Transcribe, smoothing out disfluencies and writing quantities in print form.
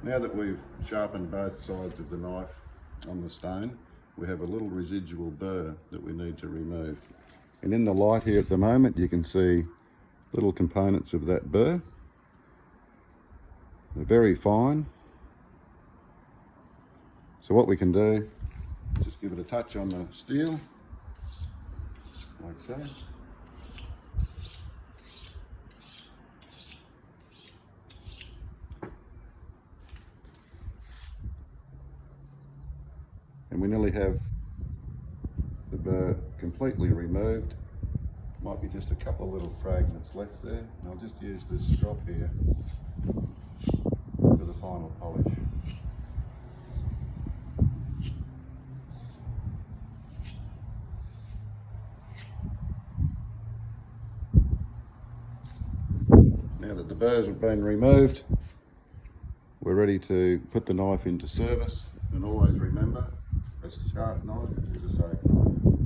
Now that we've sharpened both sides of the knife on the stone, we have a little residual burr that we need to remove. And in the light here at the moment, you can see little components of that burr. They're very fine. So what we can do is just give it a touch on the steel, like so. And we nearly have the burr completely removed. Might be just a couple of little fragments left there. And I'll just use this strop here for the final polish. Now that the burrs have been removed, we're ready to put the knife into service. And always remember, a sharp knife is a safe knife.